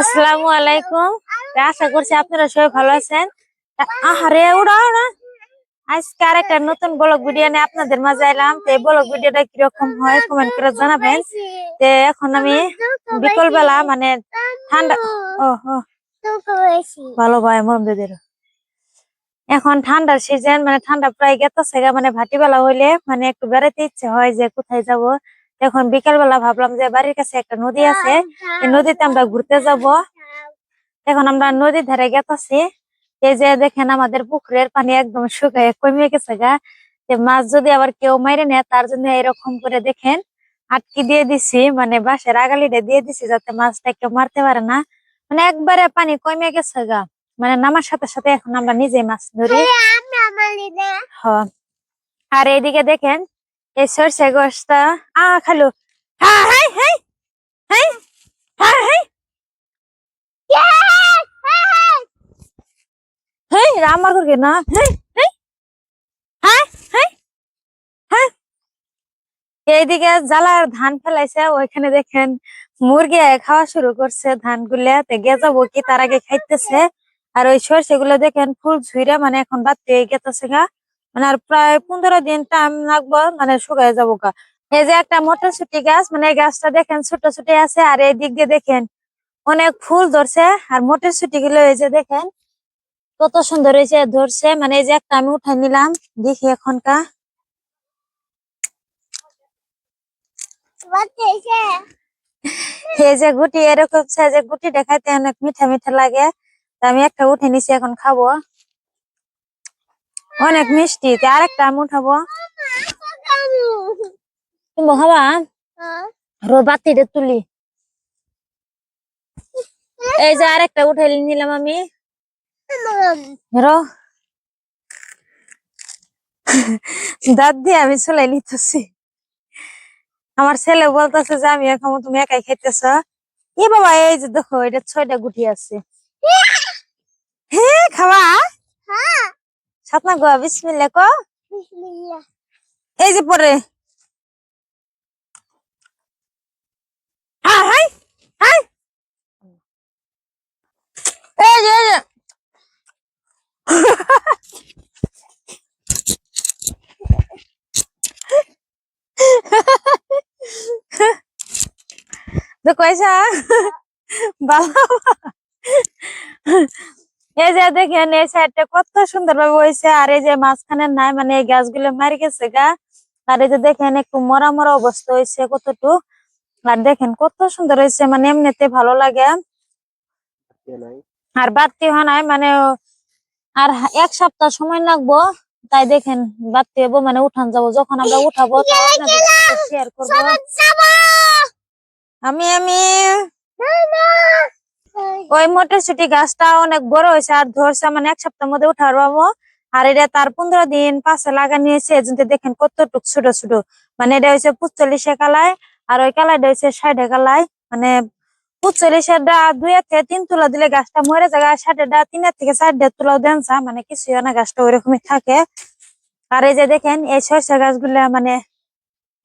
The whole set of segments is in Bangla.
আসসালামু আলাইকুম। আশা করছি আপনারা সবাই ভালো আছেন। আহারে উড়া উড়া, আজকে আরেকটা নতুন ব্লগ ভিডিও নিয়ে আপনাদের মাঝে এলাম। তো এই ব্লগ ভিডিওটা কিরকম হয় কমেন্ট করে জানাবেন। তো এখন আমি বিকেল বেলা মানে ঠান্ডা ও ও ভালো ভাই মন্দির, এখন ঠান্ডার সিজন, মানে ঠান্ডা প্রায় গেছে গা, মানে ভাটিবেলা হইলে মানে একটু বেড়াতে ইচ্ছে হয় যে কোথায় যাব। এখন বিকেল বেলা ভাবলাম যে বাড়ির কাছে একটা নদী আছে, এই নদীতে আমরা ঘুরতে যাব। এখন আমরা নদীর ধারে গেতাছি। এই যে দেখেন আমাদের পুকুরের পানি একদম শুকায় কমে গেছে গা। মাছ যদি আবার কেউ মাইরে নেয় তার জন্য এরকম করে দেখেন আটকি দিয়ে দিছি, মানে বাঁশের আগালিটা দিয়ে দিছি যাতে মাছটা কেউ মারতে পারে না। মানে একবারে পানি কমে গেছে গা, মানে নামার সাথে সাথে এখন আমরা নিজেই মাছ ধরি। হ্যাঁ, আর এইদিকে দেখেন এই সরষে গোছটা খালু। হ্যাঁ হ্যাঁ হ্যাঁ হ্যাঁ হ্যাঁ হ্যাঁ হ্যাঁ আমার করবে না। হ্যাঁ হ্যাঁ হ্যাঁ হ্যাঁ হ্যাঁ। এইদিকে জ্বালার ধান ফেলাইছে, ওইখানে দেখেন মুরগি খাওয়া শুরু করছে ধান গুলা। গেজাবো কি তার আগে খাইতেছে। আর ওই সরষে গুলো দেখেন ফুল ঝুইরা মানে এখন বাড়তে গেতেছে গা, মানে আর প্রায় 15 দিন টাইম লাগবো, মানে শুকায় যাবো গা। এই যে একটা মটরশুটি গাছ, মানে এই গাছটা দেখেন ছোট ছোট আছে, আর এই দিক দিয়ে দেখেন অনেক ফুল ধরছে। আর মটরশুটি গুলো এই যে দেখেন কত সুন্দর হয়েছে ধরছে, মানে এই যে একটা আমি উঠাই নিলাম, দেখি এখনকা। এই যে গুটি এরকম সাইজের গুটি দেখাইতে অনেক মিঠা মিঠা লাগে। তা আমি একটা উঠে নিছি, এখন খাবো, অনেক মিষ্টি। আরেকটা আমি উঠাবো, তুমি খাবা? রো বাতিটা তুলি। এই যে আরেকটা উঠাই নিলাম আমি, রো দাঁত দিয়ে আমি চলাই নিতেছি। আমার ছেলে বলতেছে যে আমি এখন তুমি একাই খাইতেছ। এ বাবা, এই যে দেখো এটা 6টা গুটি আছে। হ্যাঁ খাওয়া সাতনা গো, বিসমিল্লাহ কো। এই যে পরে হাই হাই, এই যে তো কইসা ভালো। এই যে দেখেন এই সাইডটা কত সুন্দর ভাবে হয়েছে, আর এই যে মাঝখানে নাই, মানে এই গাছগুলো মারি গেছে গা। আর এই যে দেখেন একটু মরা মরা অবস্থা হয়েছে কতটুকু। আর দেখেন কত সুন্দর হয়েছে, মানে এমনিতে ভালো লাগে। আর বাড়তি হয় নাই, মানে আর 1 সপ্তাহ সময় লাগবো। তাই দেখেন বাড়তি হবো, মানে উঠান যাবো, যখন আমরা উঠাবো শেয়ার করবো। আমি ওই মটরশুটি গাছটা অনেক বড় হয়েছে আর ধরছে, মানে 1 সপ্তাহের মধ্যে উঠার পাবো। আর এটা তার 15 দিন পাশে লাগানি হয়েছে, এজন্য দেখেন কতটুক ছোট ছোট। মানে এটা হচ্ছে 45 কালায়, আর ওই কালাইটা হচ্ছে 60 কালায়। মানে 45 ডা 2 থেকে 3 তুলা দিলে গাছটা মরে যায়, 60 ডা 3 থেকে 4 তুলাও দেন, মানে কিছু না, গাছটা ওইরকমই থাকে। আর এই যে দেখেন এই সরষে গাছগুলা মানে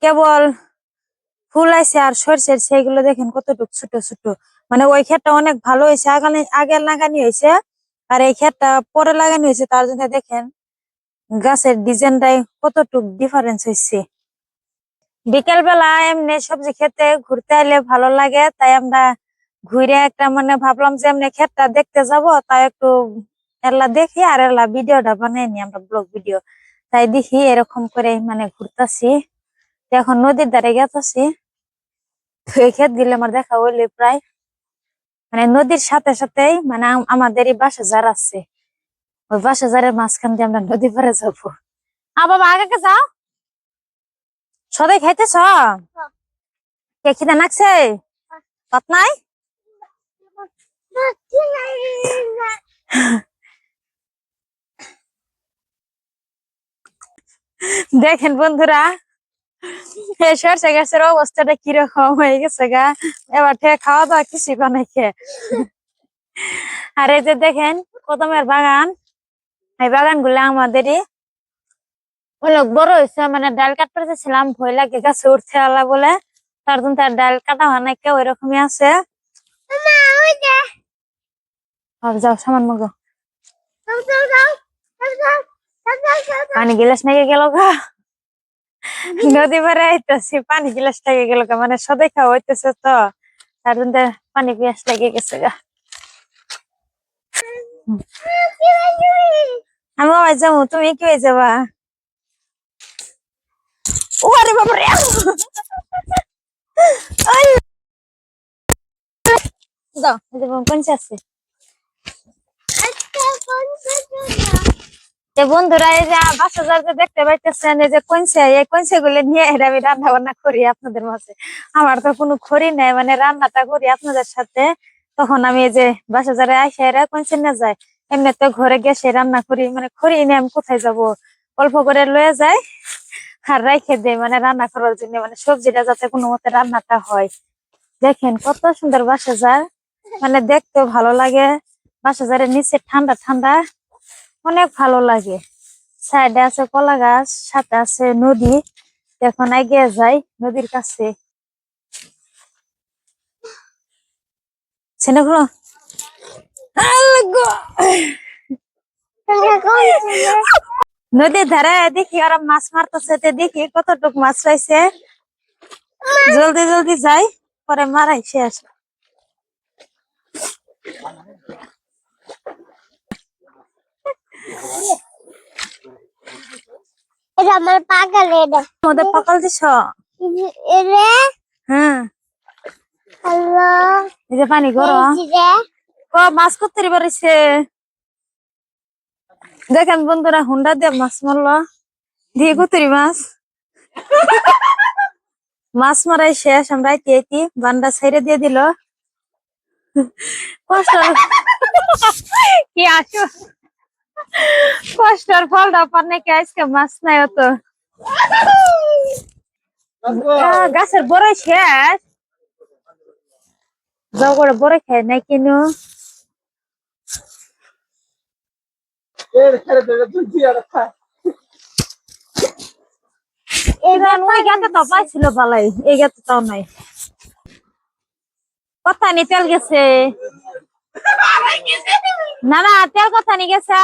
কেবল ফুল আছে, আর সরষের সেইগুলো দেখেন কতটুক ছোট ছোট। মানে ওই ক্ষেতটা অনেক ভালো হয়েছে, আগে লাগানি হয়েছে, আর এই ক্ষেতটা পরে লাগানি হয়েছে। তার জন্য দেখেন গাছের ডিজাইনটাই কতটুক ডিফারেন্স হয়েছে। বিকেল বেলা এমনি সবজি খেতে ঘুরতে এলে ভালো লাগে, তাই আমরা ঘুরে একটা মানে ভাবলাম যে এমনি ক্ষেতটা দেখতে যাব, তাই একটু এলা দেখি আর এলা ভিডিওটা বানাই নি আমরা ব্লগ ভিডিও। তাই দেখি এরকম করে মানে ঘুরতাছি, এখন নদীর ধারে গেতাছি। তো এই ক্ষেত গুলো আমার দেখা হইলে প্রায় মানে নদীর সাথে সাথেই, মানে আমাদের এই বাসা যার আছে, ওই বাসা যারের মাঝখান দিয়ে আমরা নদী পারে যাবো। বাবা আগে যাও, সদাই খাইতেছ? কে খিদা নাকছে? ভাত নাই? দেখেন বন্ধুরা এই সরষে গাছের অবস্থাটা কিরকম হয়ে গেছে গা। এবার থেকে খাওয়া দাওয়া কিছু বানাই খেয়ে। আর এই যে দেখেন কদমের বাগান, এই বাগান গুলো আমাদেরই অনেক বড় হয়েছে। মানে ডাল কাটতে চাইছিলাম, ভয় লাগে গাছে উঠছে আলা বলে, তার জন্য তার ডাল কাটা হয় না, কেউ এরকমই আছে। আর যাও সামান মগো পানি গিলাস নাকি গেল গা নদী পারে আইতেছি পানি গিলাস লাগে গেল গা মানে সদাই খাওয়া হইতেছে তো তার জন্য পানি পিয়াস লেগে গেছে গা আমি আবার যাবো তুমি কি হয়ে যাবা ও আরে বাবারে দাও কোনছে আছে বন্ধুরা এই যে বাসা যাতে দেখতে পাইতেছেন এই যে কইছে এই কইছে গুলো নিয়ে আমি রান্না বান্না করি আপনাদের মাঝে আমার তো কোনো খড়ি নাই মানে রান্নাটা করি আপনাদের সাথে তখন আমি এই যে বাসা যারা আইসা এরা কইছে না যায় এমনি তো ঘরে গেছে রান্না করি মানে খড়ি নিয়ে আমি কোথায় যাব অল্প করে লয়ে যায় আর রাইখে দেয় মানে রান্না করার জন্য মানে সবজিটা যাতে কোনো মতে রান্নাটা হয় দেখেন কত সুন্দর বাসা যায় মানে দেখতেও ভালো লাগে বাসা যারে নিচে ঠান্ডা ঠান্ডা অনেক ভালো লাগে সাইডে আছে কলা গাছ সাথে আছে নদী এখন এগিয়ে যাই নদীর কাছে নদীর ধারে দেখি ওরা মাছ মারতেছে দেখি কতটুক মাছ পাইছে জলদি জলদি যাই পরে মারাই শেষ আমার পাগল এটা তোমাদের পাকাল দিছ এরে হ্যাঁ হ্যালো এই যে পানি গরম ও মাছ করতে পারিছে দেখেন বন্ধুরা হুন্ডা দিয়ে মাছ মারলো দিয়ে কুতুরি মাছ মাছ মারাই শেষ আমরা এটি বান্ডা ছেড়ে দিয়ে দিল কষ্ট কি আসো কষ্টের ফলটা পার নাকি আজকে মাছ নাই অত গাছের বড় শেষ যাও করে বড় খায় নাই কিনো ওই গাছে তো পাইছিল বালাই এই গাছে তাও নাই কথা নি তেল গেছে না না তেল কথা নি গেছে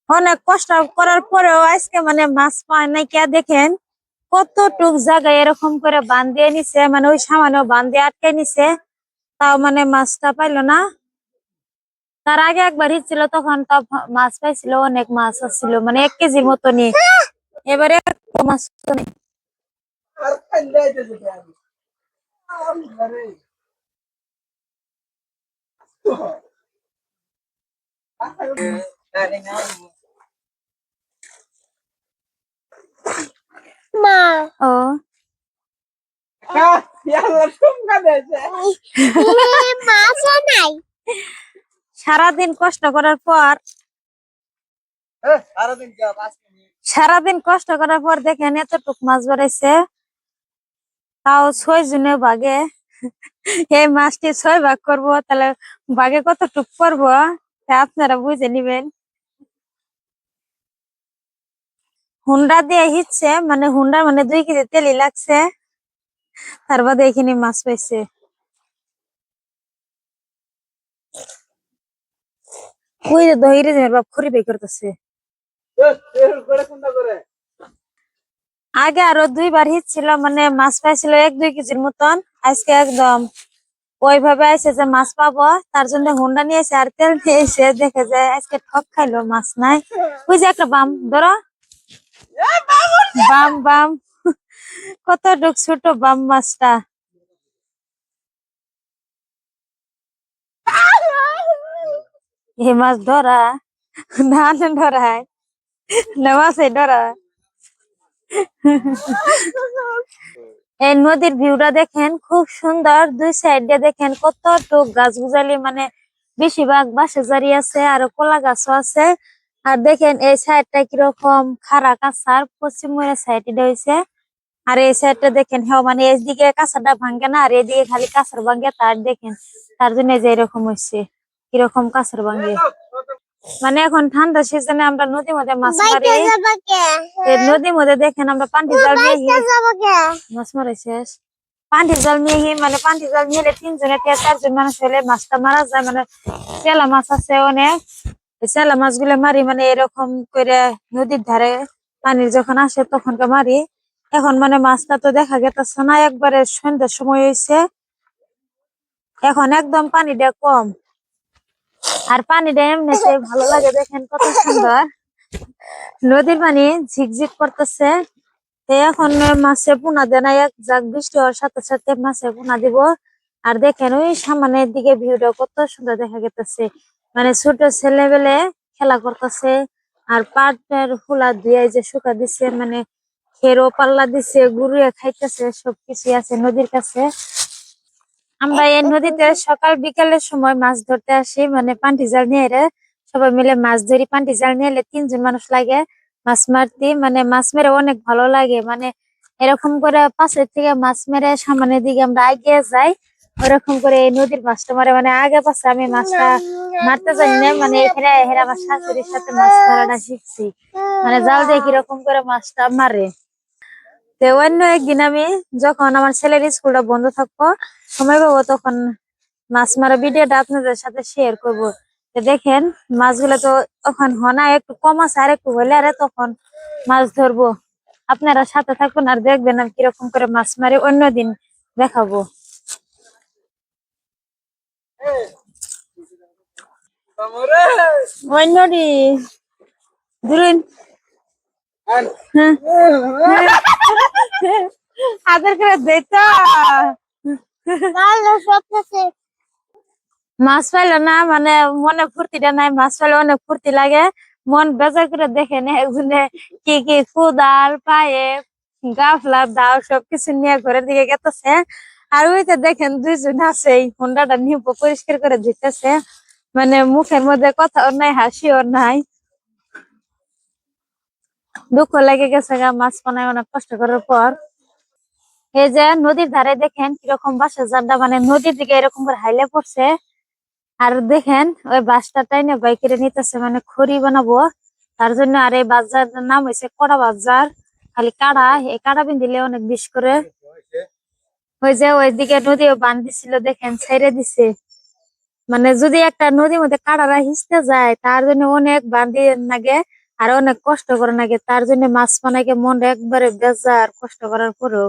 অনেক কষ্ট করার পরেও আজকে মানে মাছ পায় নাই কে দেখেন কতটুক জায়গায় এরকম করে বাঁধ দিয়ে নিছে মানে ওই সামান্য বাঁধ দিয়ে আটকে নিছে তাও মানে মাছটা পাইলো না তার আগে একবার হিচ্ছিল তখন তো মাছ পাইছিল অনেক মাছ আসছিল মানে 1 কেজির মতো নিয়ে এবারে মাছ নেই মা ও মাছ নাই সারাদিন কষ্ট করার পর সারাদিন কষ্ট করার পর দেখেন এতটুক মাছ বেড়াইছে তাও 6 জনে ভাগে এই মাছটি 6 ভাগ করবো তাহলে ভাগে কতটুক করবো আপনারা বুঝে নিবেন হুন্ডা দিয়ে হিচ্ছে মানে হুন্ডা মানে 2 কেজি তেলই লাগছে তার বাদে এখানে মাছ পাইছে ওই যে দহিরে বাপ খড়ি বের করতেছে আগে আরো 2 বার হিচ্ছিল মানে মাছ পাইছিল 1-2 কেজির মতন আজকে একদম ওইভাবে আইসে যে মাছ পাবো তার জন্য হুন্ডা নিয়েছে আর তেল নিয়েছে দেখে যায় আজকে ঠক খাইলো মাছ নাই ওই যে একটা বাম ধরো বাম বাম কত ছোট বাম মাছটা এই মাছ ধরা না ধরায় না মাছ ধরা এই নদীর ভিউটা দেখেন খুব সুন্দর 2 সাইডে দেখেন কতটুক গাছ গুজালি মানে বেশিরভাগ বাঁশে জারি আছে আর কলা গাছও আছে আর দেখেন এই সাইডটা কিরকম খাড়া কাঁচার পশ্চিম সাইডে হয়েছে আর এই সাইডটা দেখেন হ্যাঁ মানে এইদিকে কাঁচাটা ভাঙ্গে না আর এদিকে খালি কাঁচার ভাঙ্গে তার দেখেন তার জন্য যে এরকম হচ্ছে কিরকম কাঁচার ভাঙ্গে মানে এখন ঠান্ডা সিজনে আমরা নদীর মধ্যে মাছ মারি। বাইতে যাবা কে এই নদীর মধ্যে দেখেন আমরা পান্টি জাল নিয়ে বাইতে যাবা কে মাছ মারা শেষ। পান্টি জাল নিয়ে মানে পান্টি জাল নিয়ে তিনজনে থেকে চারজন মানুষ হলে মাছটা মারা যায়। মানে চেলা মাছ আছে অনেক, এই চেলা মাছগুলো মারি মানে এরকম করে নদীর ধারে পানি যখন আসে তখনকে মারি। এখন মানে মাছটা তো দেখা গেছে না, একবারে সন্ধ্যার সময় হয়েছে, এখন একদম পানিটা কম। আর পানিটা এমনিতে ভালো লাগে, দেখেন কত সুন্দর নদীর পানি ঝিকঝিক করতেছে। তো এখন মাছে পোনা দেয় না, এক ঝাঁক বৃষ্টি হওয়ার সাথে সাথে মাছে পোনা দিব। আর দেখেন ওই সামনের দিকে ভিউটা কত সুন্দর দেখা গেছে, মানে ছোট ছেলেবেলে খেলা করতেছে। আর পাটের ফুলা দিয়ে যে শুকা দিছে, মানে খেরো পাল্লা দিছে, গুড়িয়ে খাইতেছে, সবকিছু আছে নদীর কাছে। আমরা এই নদীতে সকাল বিকালের সময় মাছ ধরতে আসি, মানে পান্টি জাল নিয়ে এরে সবাই মিলে মাছ ধরি। পান্টি জাল নিয়ে এলে তিনজন মানুষ লাগে মাছ মারতে, মানে মাছ মেরে অনেক ভালো লাগে। মানে এরকম করে পাশের থেকে মাছ মেরে সামনের দিকে আমরা এগিয়ে যাই, ওরকম করে এই নদীর মাছটা মারে। মানে আগে পাশে আমি মাছটা মারতে জানি না, মানে এখানে এখানে আমার শাশুড়ির সাথে মাছ ধরাটা শিখছি, মানে জাল দিয়ে কিরকম করে মাছটা মারে। তো অন্য একদিন আমি যখন আমার ছেলের স্কুলটা বন্ধ থাকবো, সময় পাবো, তখন মাছ মারা ভিডিওটা আপনাদের সাথে শেয়ার করব। তো দেখেন মাছগুলো তো এখন হনা একটু কম আছে, আর একটু হলে আরে তখন মাছ ধরবো। আপনারা সাথে থাকবেন আর দেখবেন আমি কিরকম করে মাছ মারি, অন্যদিন দেখাবো। অন্যদি ধরুন, আদর করে দেখতো ভালো সবকিছু মাছ পাইলো না, মানে মনে ফুর্তিটা নাই। মাছ পাইলে অনেক ফুর্তি লাগে, মন বেজার করে দেখে নে একজনে কি কি কুদাল পায়ে গাফলা দাও সবকিছু নিয়ে ঘরের দিকে গেতেছে। আর ওইটা দেখেন দুইজন আছে, এই হুন্ডাটা নিয়ে পরিষ্কার করে দিতেছে, মানে মুখের মধ্যে কথাও নাই, হাসিও নাই। দুঃখ লেগে গেছে গা, মাছ বানায় অনেক কষ্ট করার পর। এই যে নদীর ধারে দেখেন কিরকম বাঁশের জানটা, মানে নদীর দিকে এরকম করে হাইলে পড়ছে। আর দেখেন ওই বাসটা টাইনে বাইকের নিতেছে, মানে খড়ি বানাবো তার জন্য। আর এই বাজারটার নাম হয়েছে কড়া বাজার, খালি কাড়া, এই কাড়া বিন দিলে অনেক বিষ করে। ওই যে ওইদিকে নদীও বান দিছিল, দেখেন ছেড়ে দিছে। মানে যদি একটা নদীর মধ্যে কাড়ারা হিসতে যায় তার জন্য অনেক বান দিয়ে লাগে, আর অনেক কষ্ট করে লাগে। তার জন্য মাছ বানাইকে মন একবারে বেজার কষ্ট করার পরেও